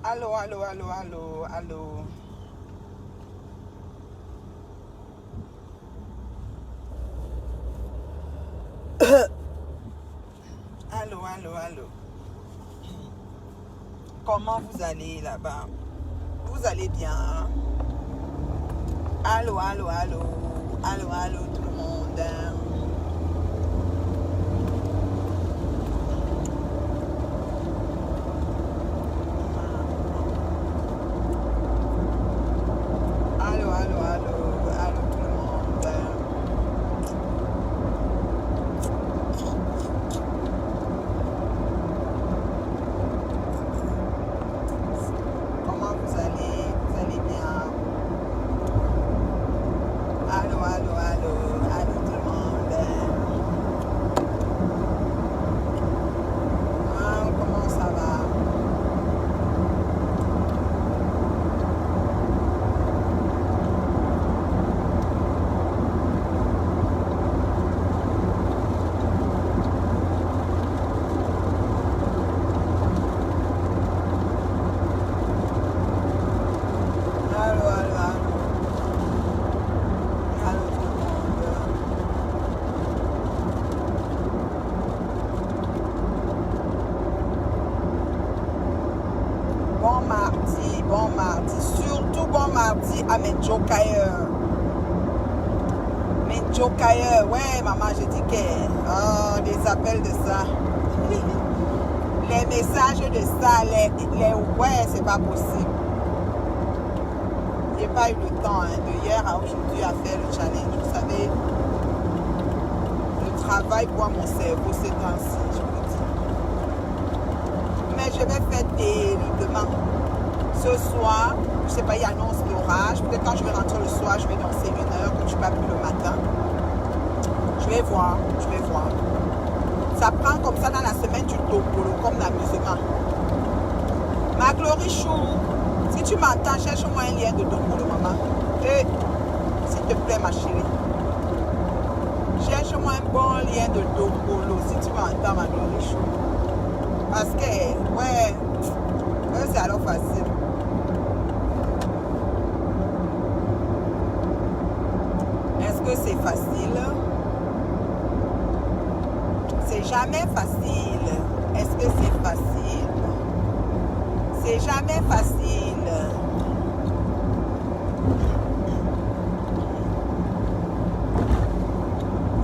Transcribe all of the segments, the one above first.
Allô, allô, allô, allô, allô. Allô, allô, allô. Comment vous allez là-bas? Vous allez bien? Hein? Allô, allô, allô. Allô, allô, tout le monde. Allô, allô, allô. Allô, tout le monde. Comment vous allez? Vous allez bien? Allô, allô, allô. Allô, tout le monde. Ah, comment ça va? Allô, allô, allô. Allô, tout le monde. Bon mardi, surtout bon mardi à mes jokailleurs. Mes jokailleurs, ouais, maman, je dis que des appels de ça. Les messages de ça, ouais, c'est pas possible. J'ai pas eu le temps de hier à aujourd'hui à faire le challenge. Vous savez, le travail boit mon cerveau ces temps-ci, je vous dis. Mais je vais faire terriblement. Ce soir, je sais pas, il annonce l'orage. Peut-être quand je vais rentrer le soir, je vais danser 1 heure, comme je ne suis pas plus le matin. Je vais voir, je vais voir. Ça prend comme ça dans la semaine du topolo, comme l'amusement. Ma Glory Chou, si tu m'entends, cherche-moi un lien de topolo, maman. Et, s'il te plaît, ma chérie. Cherche-moi un bon lien de topolo, si tu m'entends, ma Glory Chou. Parce que, ouais, c'est alors facile. Est-ce que c'est facile? C'est jamais facile. Est-ce que c'est facile? C'est jamais facile.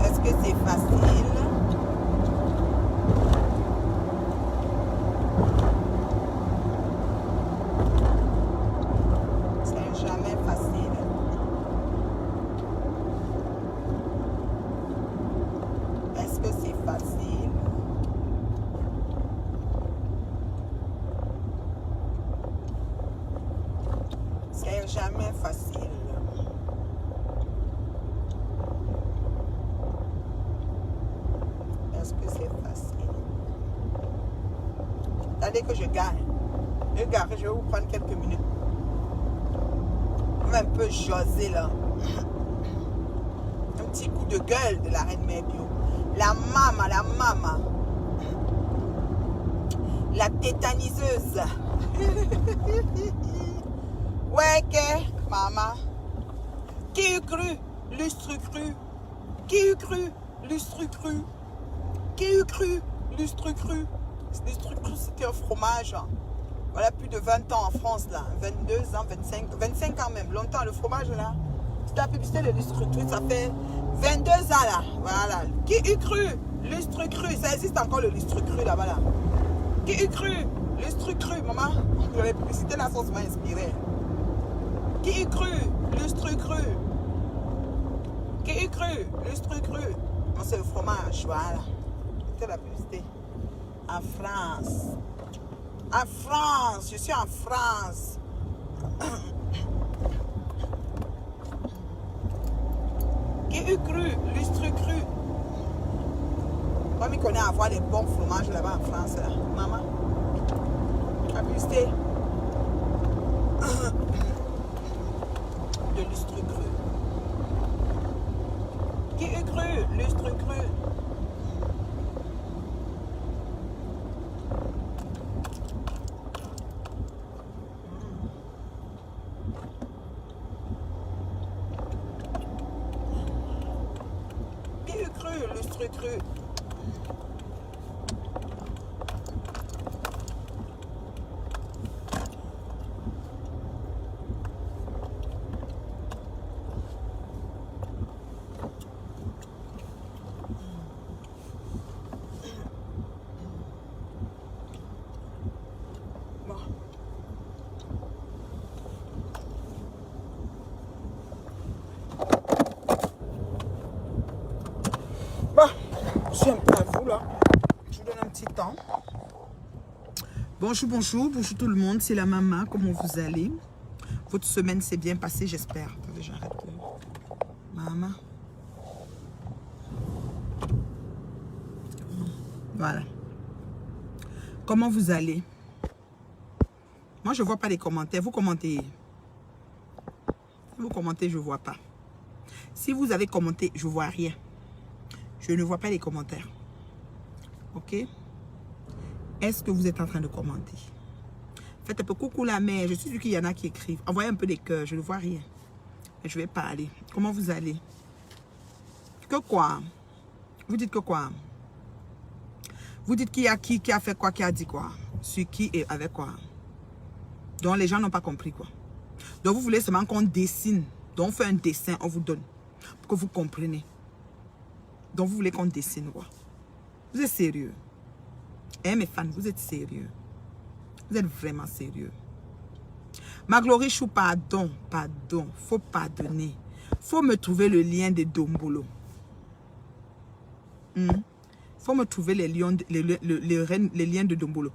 Est-ce que c'est facile? C'est jamais facile. Est-ce que c'est facile? C'est jamais facile. Est-ce que c'est facile? Attendez que je gagne. Je vais vous prendre quelques minutes. On va un peu jaser là. Un petit coup de gueule de la reine mère bio. La maman. La tétaniseuse. Ouais, que, maman. Qui eût cru? Lustre cru. Qui eût cru? Lustre cru. Qui eût cru? Lustre cru. Lustre cru, c'était un fromage. Voilà, plus de 20 ans en France, là. 22 ans, 25 ans même. Longtemps, le fromage, là. C'est la publicité de lustre cru. Ça fait 22 ans, là. Voilà. Qui eût cru? Lustre cru. Ça existe encore, le lustre cru, là-bas, là. Qui eût cru? Lustre cru, maman. Les publicités, là, sont inspirées. Qui eût cru? Lustre cru. Qui eût cru? Lustre cru. Non, c'est le fromage, voilà. C'était la publicité. En France. En France, je suis en France. Qui eût cru? Lustre cru. Comme il connaît avoir des bons fromages là-bas en France, là. Maman. La publicité. De lustre cru. Qui eût cru? Lustre cru. lustre cru. Je suis un peu à vous là. Je vous donne un petit temps. Bonjour, bonjour, bonjour tout le monde. C'est la maman. Comment vous allez? Votre semaine s'est bien passée, j'espère. Attendez, j'arrête. Maman. Voilà. Comment vous allez? Moi, je ne vois pas les commentaires. Vous commentez. Vous commentez, je ne vois pas. Si vous avez commenté, je ne vois rien. Je ne vois pas les commentaires. Ok? Est-ce que vous êtes en train de commenter? Faites un peu coucou la mère. Je suis sûr qu'il y en a qui écrivent. Envoyez un peu des cœurs. Je ne vois rien. Je vais parler. Comment vous allez? Que quoi? Vous dites que quoi? Vous dites qu'il y a qui a fait quoi, qui a dit quoi? Sur qui et avec quoi? Donc les gens n'ont pas compris quoi. Donc vous voulez seulement qu'on dessine. Donc on fait un dessin, on vous donne. Pour que vous compreniez. Donc vous voulez qu'on dessine quoi? Vous êtes sérieux? Eh mes fans, vous êtes sérieux? Vous êtes vraiment sérieux? Maglory Chou, pardon, pardon. Faut pardonner. Faut me trouver le lien de Dombolo. Faut me trouver les liens de Dombolo.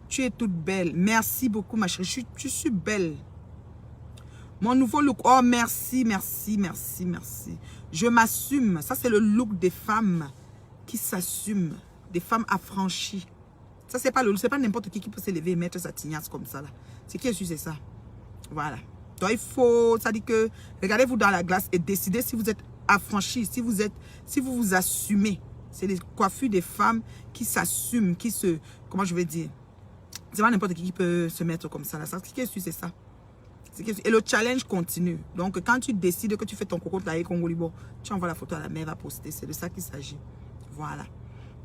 Tu es toute belle. Merci beaucoup ma chérie. Je suis belle. Mon nouveau look. Oh merci, merci, merci, merci. Je m'assume. Ça c'est le look des femmes qui s'assument. Des femmes affranchies. Ça c'est pas n'importe qui peut se lever et mettre sa tignasse comme ça là. C'est qui est sûr c'est ça. Voilà. Donc il faut, ça dit que regardez-vous dans la glace et décidez si vous êtes affranchi, si vous vous assumez. C'est les coiffures des femmes qui s'assument, qui se, comment je vais dire. C'est pas n'importe qui peut se mettre comme ça là. Ça qui est sûr c'est ça. Et le challenge continue. Donc, quand tu décides que tu fais ton coco taillé Congolibo, tu envoies la photo à la mère, va poster. C'est de ça qu'il s'agit. Voilà.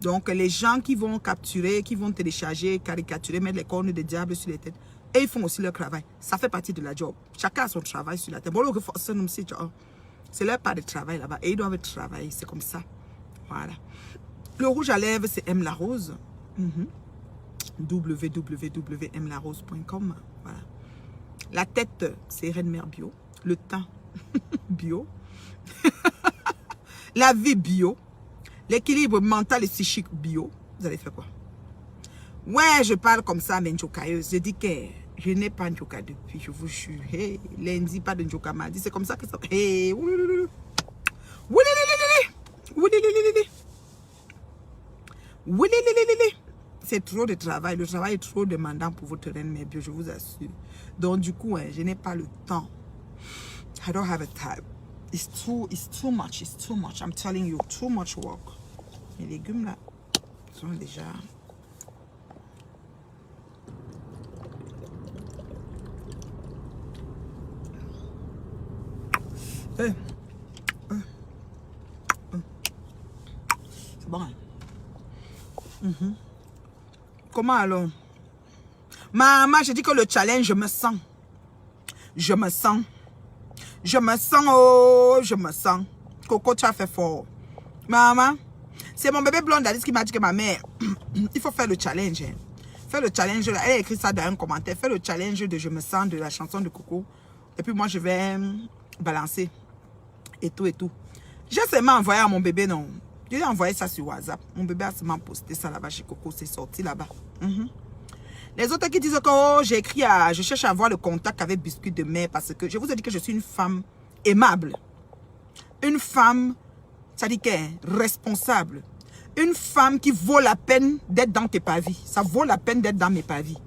Donc, les gens qui vont capturer, qui vont télécharger, caricaturer, mettre les cornes de diable sur les têtes, et ils font aussi leur travail. Ça fait partie de la job. Chacun a son travail sur la tête. C'est leur part de travail là-bas. Et ils doivent travailler. C'est comme ça. Voilà. Le rouge à lèvres, c'est M. Larose. www.mlarose.com. Voilà. La tête, c'est Reine Mère bio. Le teint, bio. La vie, bio. L'équilibre mental et psychique, bio. Vous allez faire quoi? Ouais, je parle comme ça, mais njokayeuse. Je dis que je n'ai pas njoka depuis, je vous jure. Hey, lundi, pas de njoka mardi. C'est comme ça que ça... Hey, c'est trop de travail. Le travail est trop demandant pour votre reine mère bio, je vous assure. Donc, du coup, je n'ai pas le temps. I don't have a time. It's too much. It's too much. I'm telling you, too much work. Les légumes, là, sont déjà... C'est bon, hein? Comment alors? Maman, je dis que le challenge, je me sens. Je me sens. Je me sens, oh, je me sens. Coco, tu as fait fort. Maman, c'est mon bébé blonde Alice qui m'a dit que ma mère, il faut faire le challenge. Hein. Faire le challenge, elle a écrit ça dans un commentaire. Faire le challenge de je me sens de la chanson de Coco. Et puis moi, je vais balancer. Et tout, et tout. J'ai seulement envoyé à mon bébé, non. Je lui ai envoyé ça sur WhatsApp. Mon bébé a seulement posté ça là-bas chez Coco. C'est sorti là-bas. Les autres qui disent que oh, j'ai écrit à... Je cherche à avoir le contact avec Biscuit de Mère parce que je vous ai dit que je suis une femme aimable. Une femme, ça dit qu'elle est responsable. Une femme qui vaut la peine d'être dans tes pavis. Ça vaut la peine d'être dans mes pavis.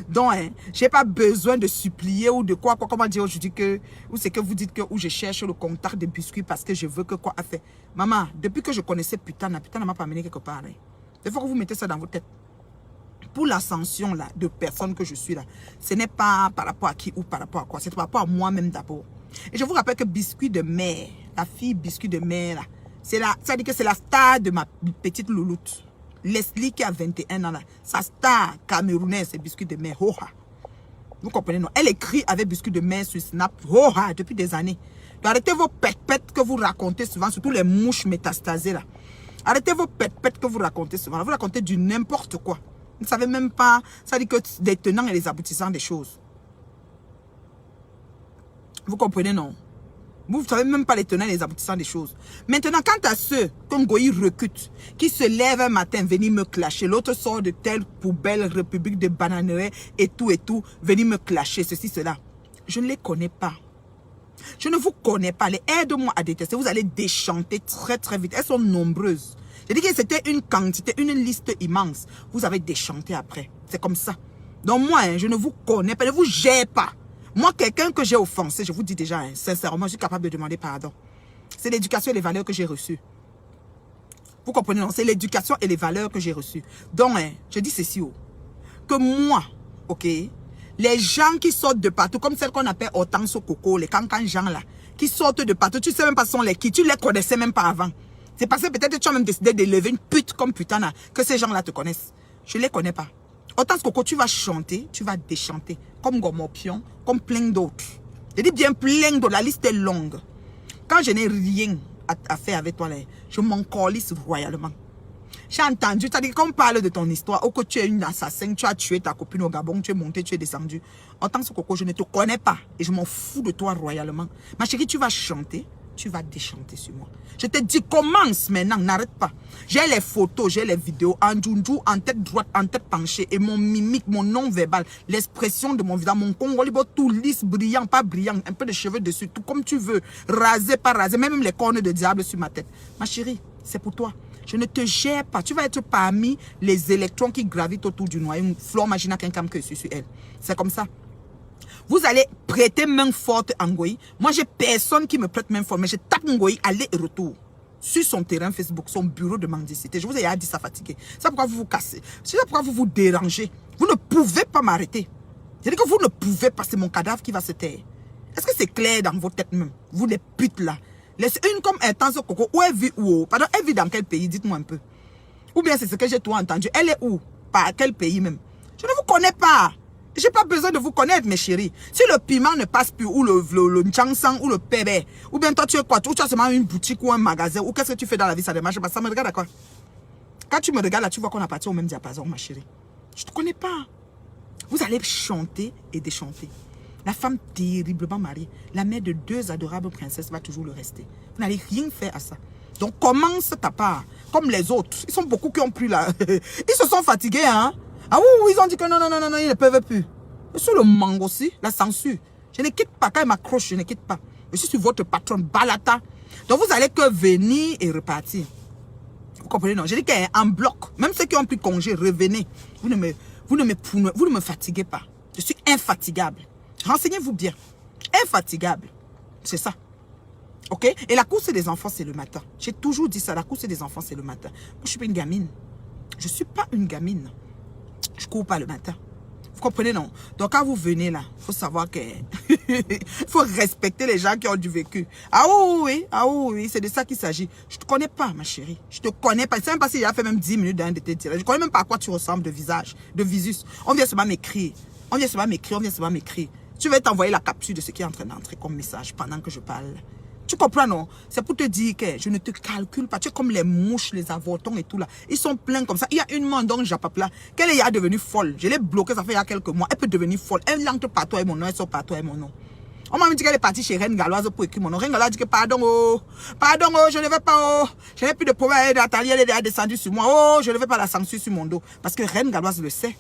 Donc, hein, je n'ai pas besoin de supplier ou de quoi comment dire aujourd'hui que, ou c'est que vous dites que, ou je cherche le contact de Biscuit parce que je veux que quoi a fait. Maman, depuis que je connaissais putain ne m'a pas amené quelque part. Hein. Il faut que vous mettez ça dans vos têtes. Pour l'ascension là de personne que je suis là, ce n'est pas par rapport à qui ou par rapport à quoi, c'est par rapport à moi-même d'abord. Et je vous rappelle que Biscuit de Mère, la fille Biscuit de Mère là, Ça dit que c'est la star de ma petite louloute. Leslie qui a 21 ans là. Sa star camerounaise, c'est biscuit de mer. Hoha. Vous comprenez, non? Elle écrit avec biscuit de mer sur Snap. Hoha, depuis des années. Donc, arrêtez vos pètes que vous racontez souvent, surtout les mouches métastasées là. Arrêtez vos pètes que vous racontez souvent. Vous racontez du n'importe quoi. Vous ne savez même pas. Ça dit que des tenants et les aboutissants des choses. Vous comprenez, non? Vous ne savez même pas les tenants et les aboutissants des choses. Maintenant, quant à ceux comme Goï recrute, qui se lèvent un matin, venir me clasher, l'autre sort de telle poubelle, république de bananerie et tout, venir me clasher, ceci, cela. Je ne les connais pas. Je ne vous connais pas. Les aide-moi à détester. Vous allez déchanter très, très vite. Elles sont nombreuses. J'ai dit que c'était une quantité, une liste immense. Vous avez déchanté après. C'est comme ça. Donc moi, hein, je ne vous connais pas. Je ne vous gère pas. Moi, quelqu'un que j'ai offensé, je vous dis déjà, hein, sincèrement, je suis capable de demander pardon. C'est l'éducation et les valeurs que j'ai reçues. Vous comprenez, non? C'est l'éducation et les valeurs que j'ai reçues. Donc, hein, je dis ceci, que moi, ok, les gens qui sortent de partout, comme celles qu'on appelle Hortense Coco, les cancans gens là, qui sortent de partout, tu ne sais même pas sont les qui, tu ne les connaissais même pas avant. C'est parce que peut-être tu as même décidé d'élever une pute comme putain là, que ces gens-là te connaissent. Je ne les connais pas. Hortense Coco, tu vas chanter, tu vas déchanter, comme Gomopion, comme plein d'autres. Je dis bien plein d'autres, la liste est longue. Quand je n'ai rien à faire avec toi, là, je m'encolisse royalement. J'ai entendu, c'est-à-dire qu'on parle de ton histoire, ou que tu es une assassin, tu as tué ta copine au Gabon, tu es monté, tu es descendu. Hortense Coco, je ne te connais pas et je m'en fous de toi royalement. Ma chérie, tu vas chanter, tu vas déchanter sur moi. Je te dis, commence maintenant, n'arrête pas. J'ai les photos, j'ai les vidéos, en djoundjou, en tête droite, en tête penchée, et mon mimique, mon non-verbal, l'expression de mon visage, mon congolibo, tout lisse, brillant, pas brillant, un peu de cheveux dessus, tout comme tu veux, rasé, pas rasé, même les cornes de diable sur ma tête. Ma chérie, c'est pour toi. Je ne te gère pas. Tu vas être parmi les électrons qui gravitent autour du noyau. Une fleur magina quelqu'un que je suis sur elle. C'est comme ça. Vous allez prêter main forte à Ngoï. Moi, j'ai personne qui me prête main forte. Mais je tape Ngoï aller et retour. Sur son terrain Facebook, son bureau de mendicité. Je vous ai dit ça fatigué. C'est pourquoi vous vous cassez. C'est pourquoi vous vous dérangez. Vous ne pouvez pas m'arrêter. C'est-à-dire que vous ne pouvez pas. C'est mon cadavre qui va se taire. Est-ce que c'est clair dans vos têtes même? Vous les putes là. Une comme Hortense Coco, où elle vit où? Pardon, elle vit dans quel pays? Dites-moi un peu. Ou bien c'est ce que j'ai tout entendu. Elle est où? Par quel pays même? Je ne vous connais pas. Je n'ai pas besoin de vous connaître, mes chéris. Si le piment ne passe plus, ou le nchangsang, ou le pébé, ou bien toi tu es quoi? Ou tu as seulement une boutique ou un magasin, ou qu'est-ce que tu fais dans la vie, ça ne marche pas. Ça me regarde à quoi? Quand tu me regardes là, tu vois qu'on a parti au même diapason, ma chérie. Je ne te connais pas. Vous allez chanter et déchanter. La femme terriblement mariée, la mère de 2 adorables princesses va toujours le rester. Vous n'allez rien faire à ça. Donc commence ta part, comme les autres. Ils sont beaucoup qui ont pris là. Ils se sont fatigués, hein. Ah oui, ils ont dit que non, ils ne peuvent plus. Sur le mango aussi, la censure. Je ne quitte pas, quand ils m'accrochent, je ne quitte pas. Je suis sur votre patronne, Balata. Donc vous allez que venir et repartir. Vous comprenez, non? Je dis qu'en bloc, même ceux qui ont pris congé, revenez. Vous ne me fatiguez pas. Je suis infatigable. Renseignez-vous bien. Infatigable. C'est ça. Ok? Et la course des enfants, c'est le matin. J'ai toujours dit ça. La course des enfants, c'est le matin. Moi, je ne suis pas une gamine. Je ne suis pas une gamine. Je ne cours pas le matin. Vous comprenez, non? Donc, quand vous venez là, il faut savoir que... il faut respecter les gens qui ont du vécu. Ah oui, c'est de ça qu'il s'agit. Je ne te connais pas, ma chérie. Je ne te connais pas. Je ne sais même pas s'il a fait même 10 minutes d'un de tes tirages. Je ne connais même pas à quoi tu ressembles de visage, de visus. On vient seulement m'écrire. On vient seulement m'écrire. Tu vas t'envoyer la capture de ce qui est en train d'entrer comme message pendant que je parle. Tu comprends, non? C'est pour te dire que je ne te calcule pas. Tu es comme les mouches, les avortons et tout là. Ils sont pleins comme ça. Il y a une main donc Japap là, qu'elle est devenue folle. Je l'ai bloquée, ça fait il y a quelques mois. Elle peut devenir folle. Elle entre partout avec mon nom, elle sort partout avec mon nom. On m'a dit qu'elle est partie chez Reine Galloise pour écrire mon nom. Reine Galloise dit que pardon, je ne vais pas, je n'ai plus de problème. Nathalie, elle est descendue sur moi. Je ne vais pas la censure sur mon dos. Parce que Reine Galloise le sait.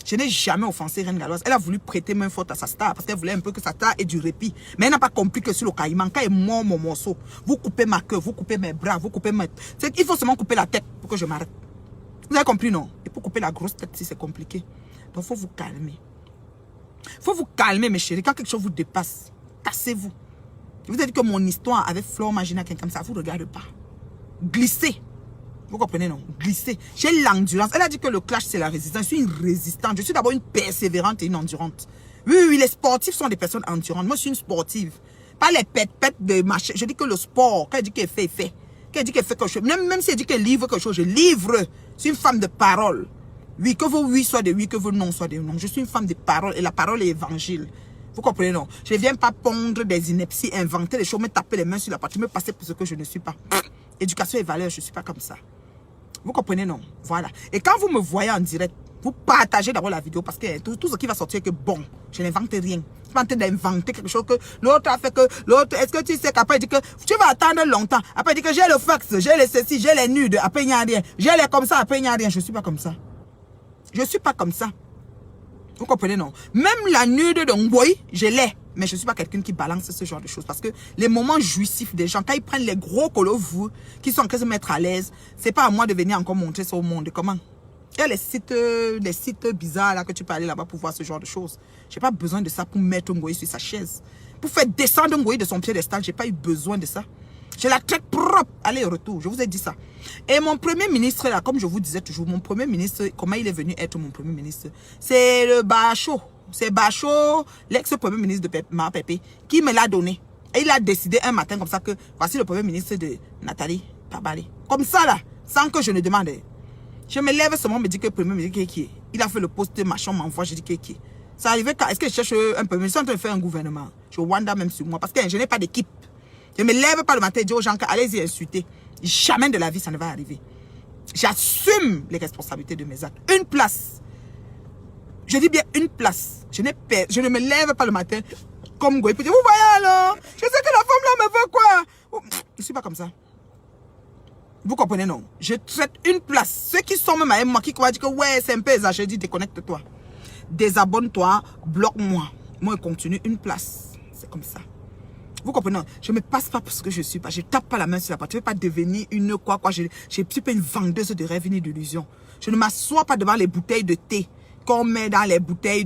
Je n'ai jamais offensé Reine Galloise. Elle a voulu prêter main forte à sa star parce qu'elle voulait un peu que sa star ait du répit. Mais elle n'a pas compris que sur le caïman, quand elle mord mon morceau, vous coupez ma queue, vous coupez mes bras, vous coupez ma... Il faut seulement couper la tête pour que je m'arrête. Vous avez compris, non? Et pour couper la grosse tête, si c'est compliqué. Donc, il faut vous calmer. Il faut vous calmer, mes chéris. Quand quelque chose vous dépasse, cassez-vous. Je vous ai dit que mon histoire avec Flore Magina, quelqu'un comme ça, vous ne regarde pas. Glissez. Vous comprenez, non? Glisser. J'ai l'endurance. Elle a dit que le clash, c'est la résistance. Je suis une résistante. Je suis d'abord une persévérante et une endurante. Oui, les sportifs sont des personnes endurantes. Moi, je suis une sportive. Pas les pètes de machin. Je dis que le sport, quand elle dit qu'il est fait, il fait. Qu'elle dit qu'elle fait quelque chose. Même si elle dit qu'elle livre quelque chose, je livre. Je suis une femme de parole. Oui, que vos oui soient des oui, que vos non soient des non. Je suis une femme de parole et la parole est évangile. Vous comprenez, non? Je ne viens pas pondre des inepties, inventer des choses, me taper les mains sur la partie, me passer pour ce que je ne suis pas. Éducation et valeur, je ne suis pas comme ça. Vous comprenez, non? Voilà. Et quand vous me voyez en direct, vous partagez d'abord la vidéo parce que tout ce qui va sortir est que bon, je n'invente rien. Je suis pas en train d'inventer quelque chose que l'autre a fait que l'autre. Est-ce que tu sais qu'après il dit que tu vas attendre longtemps? Après il dit que j'ai le fax, j'ai les ceci, j'ai les nudes, après il n'y a rien. J'ai les comme ça, après il n'y a rien. Je ne suis pas comme ça. Je ne suis pas comme ça. Vous comprenez, non? Même la nude de Ngoy, je l'ai. Mais je ne suis pas quelqu'un qui balance ce genre de choses. Parce que les moments jouissifs des gens, quand ils prennent les gros colos, vous, qui sont en train de se mettre à l'aise, c'est pas à moi de venir encore montrer ça au monde. Comment? Il y a les sites bizarres là que tu peux aller là-bas pour voir ce genre de choses. Je n'ai pas besoin de ça pour mettre Ngoy sur sa chaise. Pour faire descendre Ngoy de son piédestal, je n'ai pas eu besoin de ça. Je la traite propre. Allez, retour. Je vous ai dit ça. Et mon premier ministre, là, comme je vous disais toujours, mon premier ministre, comment il est venu être mon premier ministre? C'est le Bachot. C'est Bachot, l'ex-premier ministre de Ma Pépé, qui me l'a donné. Et il a décidé un matin comme ça que voici le premier ministre de Nathalie Pabali. Comme ça, là, sans que je ne demande. Je me lève seulement, me dit que le premier ministre qui est. Il a fait le poste, machin, m'envoie, je dis qui est. Ça arrivait quand est-ce que je cherche un premier ministre en train de faire un gouvernement? Je wanda même sur moi parce que je n'ai pas d'équipe. Je ne me lève pas le matin et dis aux gens allez-y insulter. Jamais de la vie ça ne va arriver. J'assume les responsabilités de mes actes. Une place. Je dis bien une place. Je ne me lève pas le matin comme Goy. Vous voyez alors? Je sais que la femme là me veut quoi? Je ne suis pas comme ça. Vous comprenez, non? Je traite une place. Ceux qui sont même avec moi, qui croient que ouais, c'est un peu exagéré, je dis déconnecte-toi. Désabonne-toi, bloque-moi. Moi, je continue une place. C'est comme ça. Vous comprenez? Je ne me passe pas pour ce que je suis pas. Je ne tape pas la main sur la porte. Je ne veux pas devenir une quoi. Je ne suis pas une vendeuse de rêves ni d'illusions. Je ne m'assois pas devant les bouteilles de thé qu'on met dans les bouteilles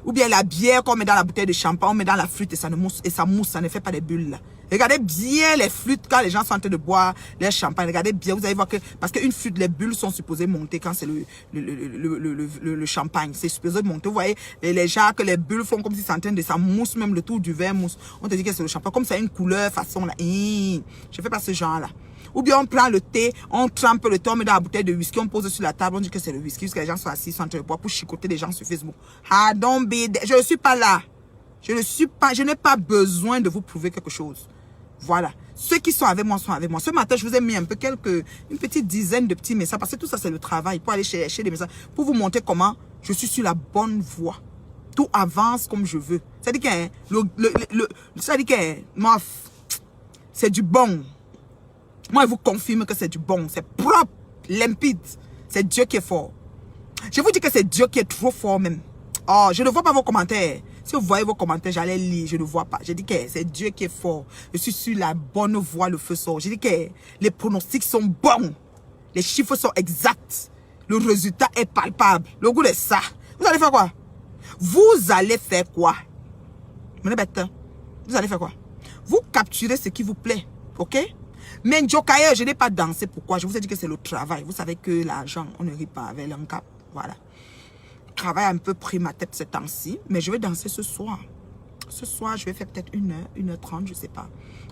ou bien la bière qu'on met dans la bouteille de champagne, on met dans la flûte et ça mousse, ça ne fait pas des bulles là. Regardez bien les flûtes quand les gens sont en train de boire les champagne. Regardez bien, vous allez voir que parce qu'une flûte, les bulles sont supposées monter quand c'est le champagne. C'est supposé monter. Vous voyez, les gens que les bulles font comme si c'est en train de ça mousse, même le tour du verre mousse. On te dit que c'est le champagne. Comme ça a une couleur, façon là. Je fais pas ce genre là. Ou bien on prend le thé, on trempe le thé, on met dans la bouteille de whisky, on pose sur la table, on dit que c'est le whisky, parce que les gens sont assis, sont en train de boire pour chicoter les gens sur Facebook. Ah, don't be there. Je ne suis pas là. Je n'ai pas besoin de vous prouver quelque chose. Voilà. Ceux qui sont avec moi sont avec moi. Ce matin, je vous ai mis un peu une petite dizaine de petits messages, parce que tout ça, c'est le travail, pour aller chercher des messages, pour vous montrer comment je suis sur la bonne voie. Tout avance comme je veux. C'est-à-dire que, c'est du bon. Moi, je vous confirme que c'est du bon. C'est propre, limpide. C'est Dieu qui est fort. Je vous dis que c'est Dieu qui est trop fort même. Oh, je ne vois pas vos commentaires. Si vous voyez vos commentaires, j'allais lire. Je ne vois pas. Je dis que c'est Dieu qui est fort. Je suis sur la bonne voie, le feu sort. Je dis que les pronostics sont bons. Les chiffres sont exacts. Le résultat est palpable. Le goût de ça. Vous allez faire quoi? Vous allez faire quoi? Vous allez faire quoi? Vous capturez ce qui vous plaît. Ok? Mais Jokaye, je n'ai pas dansé. Pourquoi? Je vous ai dit que c'est le travail. Vous savez que l'argent, on ne rit pas avec l'encap. Voilà. Le travail a un peu pris ma tête ces temps-ci. Mais je vais danser ce soir. Ce soir, je vais faire peut-être 1h30, je ne sais pas.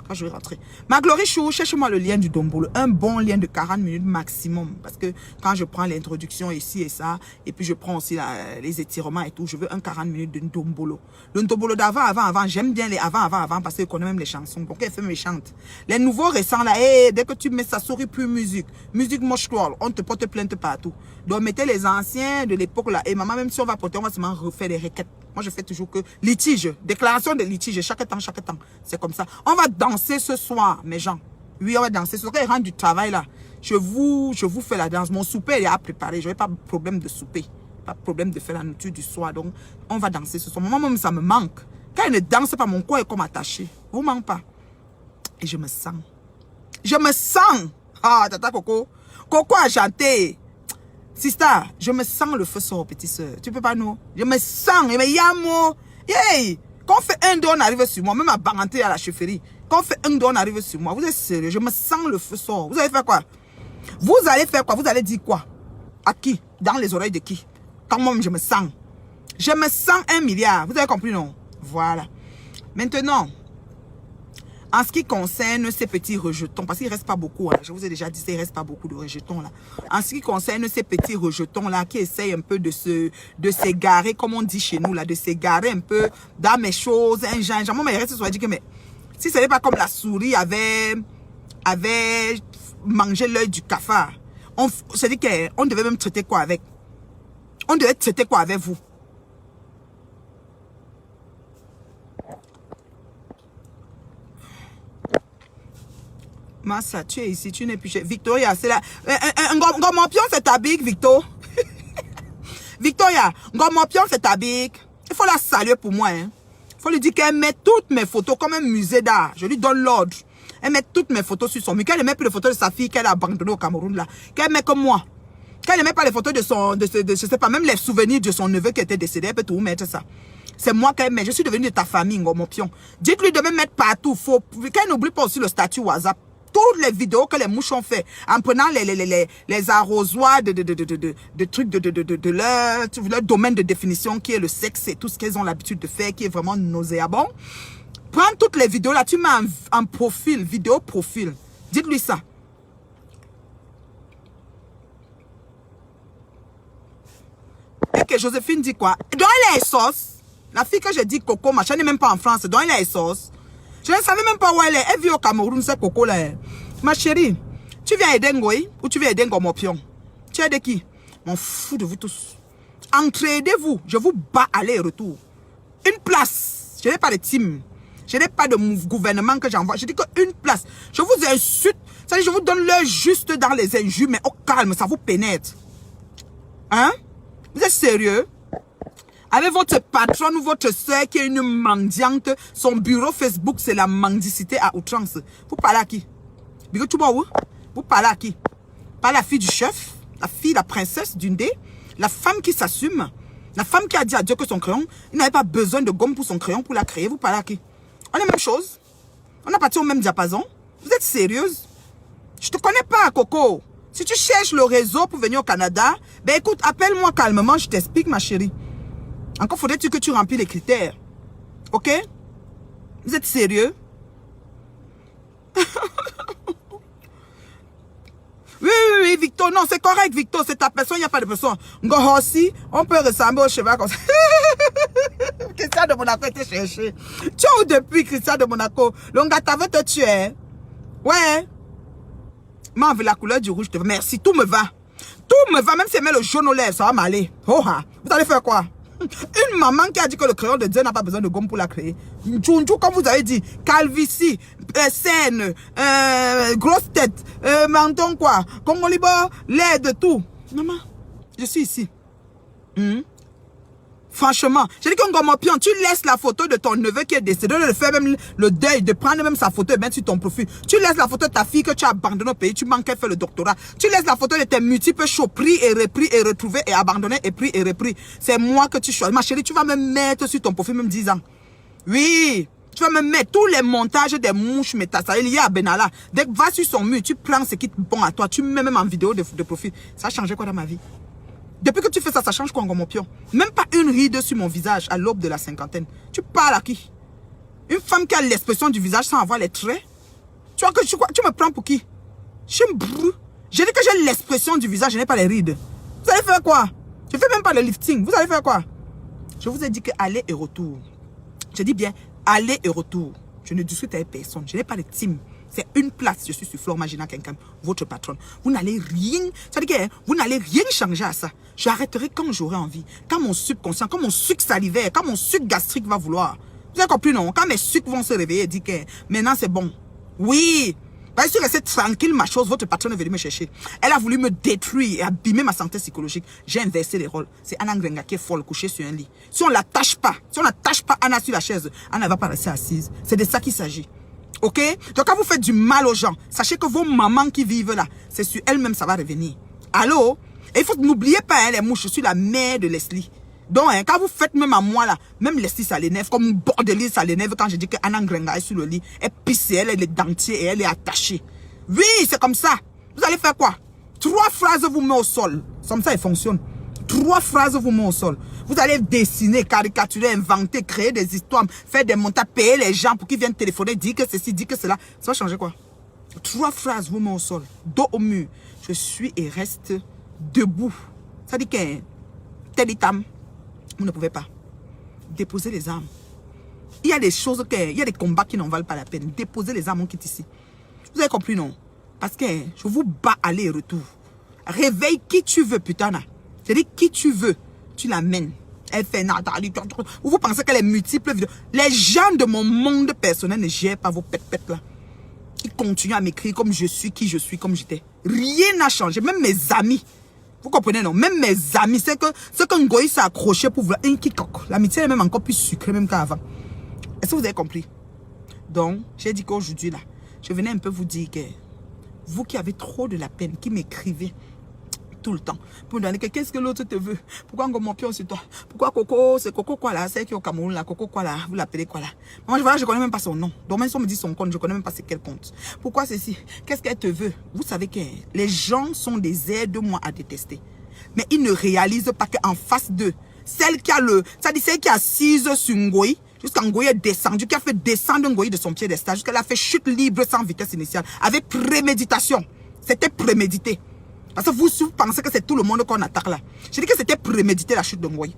Quand je vais rentrer. Ma Glory Chou, cherche-moi le lien du Dombolo. Un bon lien de 40 minutes maximum. Parce que quand je prends l'introduction ici et ça, et puis je prends aussi les étirements et tout, je veux un 40 minutes de Dombolo. Le Dombolo d'avant, j'aime bien les avant, parce que je connais même les chansons. Donc elle fait méchante. Les nouveaux récents là, dès que tu mets ça, souris plus musique. Musique moche-toi, on te porte plainte partout. Donc mettez les anciens de l'époque là. Et maman, même si on va porter, on va seulement refaire des requêtes. Moi, je fais toujours que litige, déclaration de litige, chaque temps. C'est comme ça. On va danser ce soir, mes gens. Oui, on va danser. Ce soir, il rentre du travail là. Je vous fais la danse. Mon souper il est à préparer. Je n'ai pas de problème de souper. Pas de problème de faire la nourriture du soir. Donc, on va danser ce soir. Moi, même ça me manque. Quand il ne danse pas, mon corps est comme attaché. Vous ne manquez pas. Et je me sens. Je me sens. Ah, tata Coco. Coco a chanté. Sista, je me sens le feu sort, petite soeur. Tu peux pas nous? Je me sens. Mais yamo. Hey, quand on fait un don, on arrive sur moi. Même à Baranté à la chefferie. Quand on fait un don, on arrive sur moi. Vous êtes sérieux? Je me sens le feu sort. Vous allez faire quoi? Vous allez faire quoi? Vous allez dire quoi? À qui? Dans les oreilles de qui? Quand moi, je me sens. Je me sens 1 milliard. Vous avez compris, non? Voilà. Maintenant, En ce qui concerne ces petits rejetons, parce qu'il ne reste pas beaucoup, hein, je vous ai déjà dit, il ne reste pas beaucoup de rejetons là. En ce qui concerne ces petits rejetons là, qui essayent un peu de s'égarer, comme on dit chez nous là, de s'égarer un peu dans mes choses, un genre. Moi, il reste sur dire que, mais si ce n'est pas comme la souris avait mangé l'œil du cafard, c'est-à-dire qu'on devait même traiter quoi avec? On devait traiter quoi avec vous? Massa, tu es ici, tu n'es plus chez Victoria, c'est là. Ngomompion, c'est ta big, Victor. Victoria, Ngomompion, c'est ta big. Il faut la saluer pour moi. Il faut lui dire qu'elle met toutes mes photos comme un musée d'art. Je lui donne l'ordre. Elle met toutes mes photos sur son mur. Qu'elle ne met plus les photos de sa fille qu'elle a abandonnée au Cameroun là. Qu'elle met comme moi. Qu'elle ne met pas les photos de je sais pas, même les souvenirs de son neveu qui était décédé. Elle peut tout mettre ça. C'est moi qu'elle met. Je suis devenue de ta famille, Ngomompion. Dites-lui de me mettre partout. Qu'elle n'oublie pas aussi le statut WhatsApp. Toutes les vidéos que les mouches ont fait en prenant les arrosoirs de trucs de leur domaine de définition qui est le sexe et tout ce qu'elles ont l'habitude de faire qui est vraiment nauséabond. Prends toutes les vidéos là, tu mets en profil, vidéo profil. Dites-lui ça. Et que Joséphine dit quoi? Dont elle est sauce. La fille que j'ai dit Coco, machin, n'est même pas en France. Dont elle est sauce. Je ne savais même pas où elle est. Elle vit au Cameroun, c'est Coco là. Ma chérie, tu viens aider Ngoï ou tu viens aider Ngomompion? Tu aides qui? M'en fous de vous tous. Entraidez-vous. Je vous bats aller-retour. Une place. Je n'ai pas de team. Je n'ai pas de gouvernement que j'envoie. Je dis qu'une place. Je vous insulte. C'est-à-dire, je vous donne l'heure juste dans les injures, mais au calme, ça vous pénètre. Hein? Vous êtes sérieux? Avec votre patronne ou votre soeur qui est une mendiante, son bureau Facebook, c'est la mendicité à outrance. Vous parlez à qui? Vous parlez à qui? Pas la fille du chef, la fille, la princesse d'Undé, la femme qui s'assume, la femme qui a dit à Dieu que son crayon, il n'avait pas besoin de gomme pour son crayon pour la créer. Vous parlez à qui? On est la même chose. On a parti au même diapason. Vous êtes sérieuse? Je te connais pas, Coco. Si tu cherches le réseau pour venir au Canada, ben écoute, appelle-moi calmement, je t'explique, ma chérie. Encore faudrait-il que tu remplis les critères. Ok? Vous êtes sérieux? Oui, Victor. Non, c'est correct, Victor. C'est ta personne, il n'y a pas de personne. Ngohossi, on peut ressembler au cheval comme ça. Christian de Monaco était cherché. Tu es où depuis, Christian de Monaco? L'ongata veut te tuer. Ouais. Moi, avec la couleur du rouge, je te veux. Merci, tout me va. Tout me va, même si elle met le jaune aux lèvres, ça va m'aller. Oh, vous allez faire quoi? Une maman qui a dit que le crayon de Dieu n'a pas besoin de gomme pour la créer. Tchounchou, comme vous avez dit, calvitie, scène, grosse tête, menton quoi, congolibo, l'aide, tout. Maman, je suis ici. Franchement, j'ai dit qu'un Ngomompion, tu laisses la photo de ton neveu qui est décédé, de faire même le deuil, de prendre même sa photo et mettre sur ton profil. Tu laisses la photo de ta fille que tu as abandonnée au pays, tu manques qu'elle fait le doctorat. Tu laisses la photo de tes multiples shows pris et repris et retrouvés et abandonnés et pris et repris. C'est moi que tu choisis. Ma chérie, tu vas me mettre sur ton profil même 10 ans. Oui, tu vas me mettre tous les montages des mouches métastases liées à Benalla. Dès que va sur son mur, tu prends ce qui est bon à toi, tu mets même en vidéo de profil. Ça a changé quoi dans ma vie? Depuis que tu fais ça, ça change quoi, Ngomompion? Même pas une ride sur mon visage à l'aube de la cinquantaine. Tu parles à qui? Une femme qui a l'expression du visage sans avoir les traits? Tu vois que tu me prends pour qui? Je suis brou. J'ai dit que j'ai l'expression du visage, je n'ai pas les rides. Vous allez faire quoi? Je ne fais même pas le lifting. Vous allez faire quoi? Je vous ai dit que aller et retour. Je dis bien aller et retour. Je ne discute avec personne. Je n'ai pas de team. C'est une place, je suis sur Flore Magina Kenkam, votre patronne. Vous n'allez rien, c'est-à-dire que vous n'allez rien changer à ça. J'arrêterai quand j'aurai envie, quand mon subconscient, quand mon sucre salivaire, quand mon sucre gastrique va vouloir. Vous avez compris, non? Quand mes sucres vont se réveiller et dire que maintenant c'est bon. Oui, parce que je suis restée tranquille, ma chose, votre patronne est venue me chercher. Elle a voulu me détruire et abîmer ma santé psychologique. J'ai inversé les rôles. C'est Anna Ngrenga qui est folle, couchée sur un lit. Si on ne l'attache pas, Anna sur la chaise, Anna ne va pas rester assise. C'est de ça qu'il s'agit. Ok? Donc quand vous faites du mal aux gens, sachez que vos mamans qui vivent là, c'est sur elles-mêmes ça va revenir. Allô? Et il faut n'oubliez pas, hein, les mouches, je suis la mère de Leslie. Donc, hein, quand vous faites même à moi là, même Leslie ça l'énerve, comme Bordelise ça l'énerve quand je dis que Anna Ngrenga est sur le lit, elle pisse, elle est dentier et elle est attachée. Oui, c'est comme ça. Vous allez faire quoi? 3 phrases vous met au sol. Comme ça, il fonctionne. 3 phrases vous met au sol. Vous allez dessiner, caricaturer, inventer, créer des histoires, faire des montages, payer les gens pour qu'ils viennent téléphoner, dire que ceci, dire que cela. Ça va changer quoi? 3 phrases vous met au sol. Dos au mur. Je suis et reste debout. Ça dit que tel itam, vous ne pouvez pas. Déposer les armes. Il y a des choses, il y a des combats qui n'en valent pas la peine. Déposer les armes, on quitte ici. Vous avez compris, non? Parce que je vous bats aller et retour. Réveille qui tu veux, putain. C'est-à-dire qui tu veux, tu l'amènes. Elle fait Nathalie. Vous pensez qu'elle est multiple vidéos. Les gens de mon monde personnel ne gèrent pas vos pètes là. Ils continuent à m'écrire comme je suis, qui je suis, comme j'étais. Rien n'a changé. Même mes amis. Vous comprenez, non? Même mes amis, c'est que Ngoï s'est accroché pour vouloir un kikok. L'amitié est même encore plus sucrée même qu'avant. Est-ce que vous avez compris? Donc, j'ai dit qu'aujourd'hui, là, je venais un peu vous dire que vous qui avez trop de la peine, qui m'écrivez tout le temps, pour me demander qu'est-ce que l'autre te veut? Pourquoi on me pion sur toi? Pourquoi Coco, c'est Coco quoi là? C'est qui au Cameroun là? Coco quoi là? Vous l'appelez quoi là? Moi, voilà, je connais même pas son nom. Donc, même si on me dit son compte, je connais même pas c'est quel compte. Pourquoi ceci? Qu'est-ce qu'elle te veut? Vous savez que les gens sont des aides-moi à détester. Mais ils ne réalisent pas qu'en face d'eux, celle qui a celle qui est assise sur Ngoï, jusqu'à Ngoï est descendu, qui a fait descendre Ngoï de son piédestal, jusqu'à a fait chute libre sans vitesse initiale, avec préméditation. C'était prémédité. Parce que vous pensez que c'est tout le monde qu'on attaque là. Je dis que c'était prémédité la chute de Ngoï.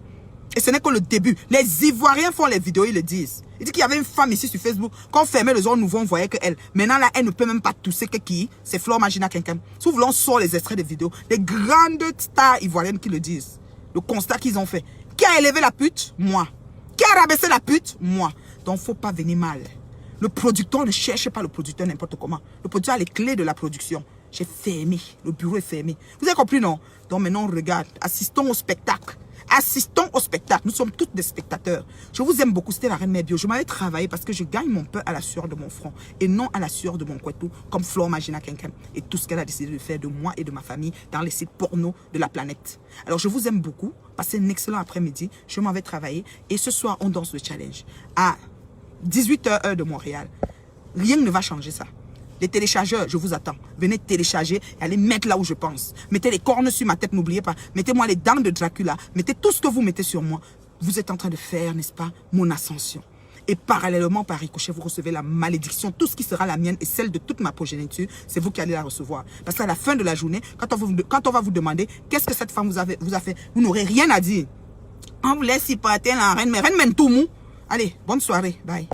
Et ce n'est que le début. Les Ivoiriens font les vidéos, ils le disent. Ils disent qu'il y avait une femme ici sur Facebook, quand on fermait les zones nouveaux, on voyait que elle. Maintenant là, elle ne peut même pas tousser que qui? C'est Flor Magina quelqu'un. Si vous voulez, on sort les extraits des vidéos. Les grandes stars ivoiriennes qui le disent. Le constat qu'ils ont fait. Qui a élevé la pute? Moi. Qui a rabaissé la pute? Moi. Donc, faut pas venir mal. Le producteur ne cherche pas le producteur n'importe comment. Le producteur a les clés de la production. J'ai fermé. Le bureau est fermé. Vous avez compris, non? Donc, maintenant, on regarde. Assistons au spectacle. Assistons au spectacle. Nous sommes tous des spectateurs. Je vous aime beaucoup. C'était la Reine Mère Bio. Je m'avais travaillé parce que je gagne mon pain à la sueur de mon front et non à la sueur de mon couetou, comme Flor Magina Kenkem et tout ce qu'elle a décidé de faire de moi et de ma famille dans les sites porno de la planète. Alors, je vous aime beaucoup. Passez un excellent après-midi. Je m'en vais travailler et ce soir, on danse le challenge à 18h heure de Montréal. Rien ne va changer ça. Les téléchargeurs, je vous attends. Venez télécharger et allez mettre là où je pense. Mettez les cornes sur ma tête, n'oubliez pas. Mettez-moi les dents de Dracula. Mettez tout ce que vous mettez sur moi. Vous êtes en train de faire, n'est-ce pas, mon ascension. Et parallèlement, par ricochet, vous recevez la malédiction. Tout ce qui sera la mienne et celle de toute ma progéniture, c'est vous qui allez la recevoir. Parce qu'à la fin de la journée, quand on va vous demander qu'est-ce que cette femme vous a fait, vous n'aurez rien à dire. On vous laisse y partir la reine, mais reine mène tout mou. Allez, bonne soirée. Bye.